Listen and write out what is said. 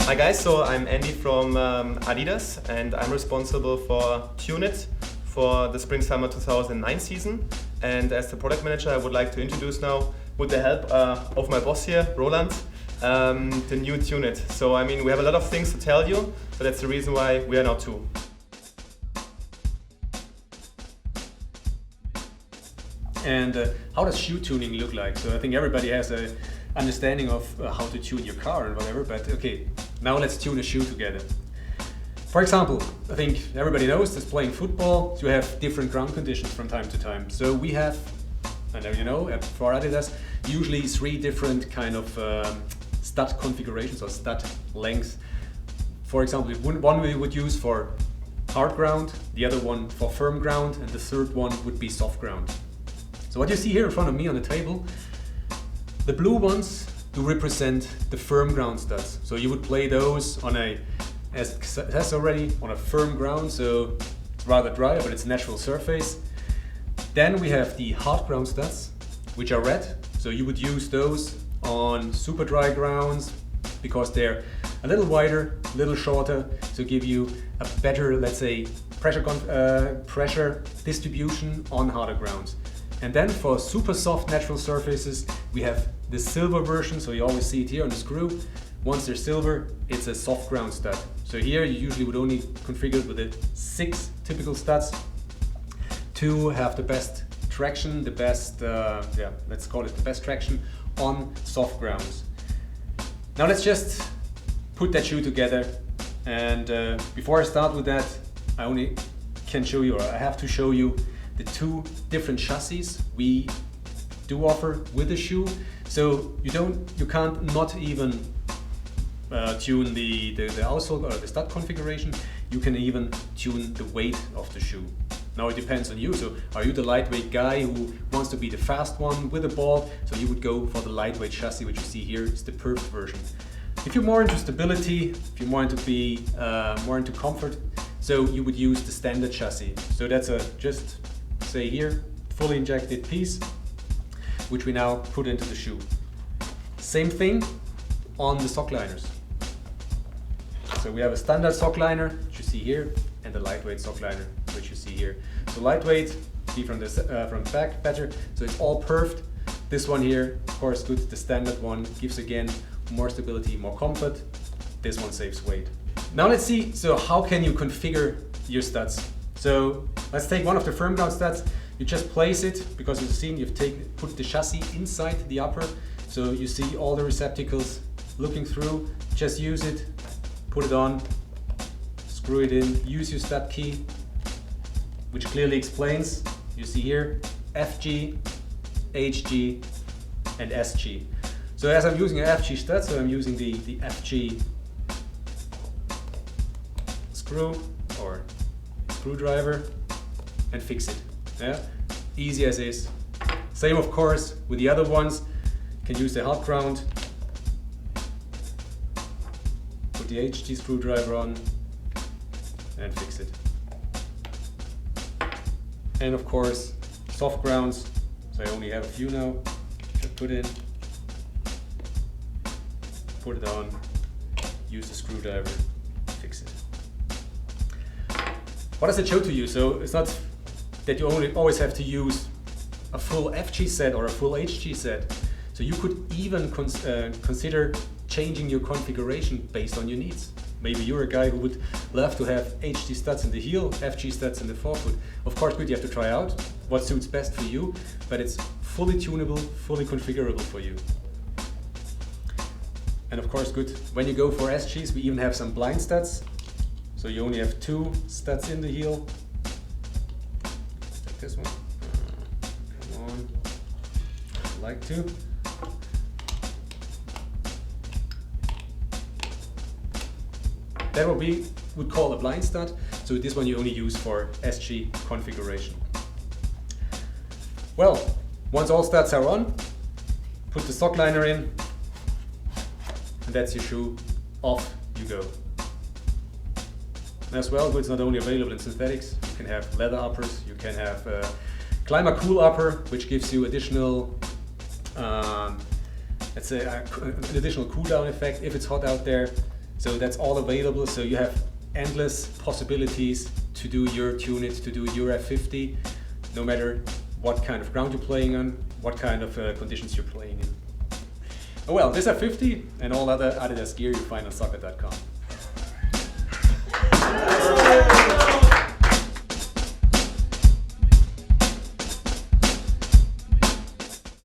Hi guys, so I'm Andy from Adidas and I'm responsible for Tunit for the Spring-Summer 2009 season. And as the product manager, I would like to introduce now, with the help of my boss here, Roland, the new Tunit. So I mean, we have a lot of things to tell you, so that's the reason why we are now two. And how does shoe tuning look like? So I think everybody has a understanding of how to tune your car and whatever, but okay, now let's tune a shoe together. For example, I think everybody knows that playing football, you have different ground conditions from time to time. So we have, I know you know, for Adidas, usually 3 different kind of stud configurations or stud lengths. For example, one we would use for hard ground, the other one for firm ground, and the third one would be soft ground. So what you see here in front of me on the table, the blue ones do represent the firm ground studs. So you would play those on a, as it says already, on a firm ground, so it's rather dry, but it's a natural surface. Then we have the hard ground studs, which are red. So you would use those on super dry grounds because they're a little wider, a little shorter, to give you a better, let's say, pressure distribution on harder grounds. And then for super soft natural surfaces, we have the silver version, so you always see it here on the screw. Once they're silver, it's a soft ground stud. So here you usually would only configure it with the 6 typical studs to have the best traction, the best, let's call it the best traction on soft grounds. Now let's just put that shoe together. And before I start with that, I only can show you, or I have to show you, the 2 different chassis we do offer with the shoe. So you can't not even tune the outsole or the stud configuration. You can even tune the weight of the shoe. Now it depends on you. So are you the lightweight guy who wants to be the fast one with a ball? So you would go for the lightweight chassis, which you see here. It's the perfect version. If you're more into stability, if you're more into comfort, so you would use the standard chassis. So that's just say here, fully injected piece, which we now put into the shoe. Same thing on the sock liners. So we have a standard sock liner, which you see here, and the lightweight sock liner, which you see here. So lightweight, see from the back better, so it's all perfed. This one here, of course, good. The standard one gives again more stability, more comfort. This one saves weight. Now let's see, so how can you configure your studs? So let's take one of the firm ground studs. You just place it, because you've seen put the chassis inside the upper. So you see all the receptacles looking through. Just use it, put it on, screw it in, use your stud key, which clearly explains, you see here, FG, HG, and SG. So as I'm using an FG stud, so I'm using the FG screw or screwdriver and fix it. Yeah, easy as is. Same of course with the other ones. You can use the hard ground, put the HG screwdriver on and fix it. And of course soft grounds, so I only have a few now. Just put in, put it on, use the screwdriver, fix it. What does it show to you? So it's not that you always have to use a full FG set or a full HG set. So you could even consider changing your configuration based on your needs. Maybe you're a guy who would love to have HG studs in the heel, FG studs in the forefoot. Of course, good, you have to try out what suits best for you, but it's fully tunable, fully configurable for you. And of course, good, when you go for SGs, we even have some blind studs. So you only have 2 studs in the heel. Take this one. Come on. I'd like to. That what we would call a blind stud. So this one you only use for SG configuration. Well, once all studs are on, put the sock liner in, and that's your shoe. Off you go. As well, it's not only available in synthetics. You can have leather uppers, you can have Climber Cool upper, which gives you additional, let's say, an additional cool down effect if it's hot out there. So that's all available. So you have endless possibilities to do your Tunit, to do your F50, no matter what kind of ground you're playing on, what kind of conditions you're playing in. Well, this F50 and all other Adidas gear you find on SOCCER.com.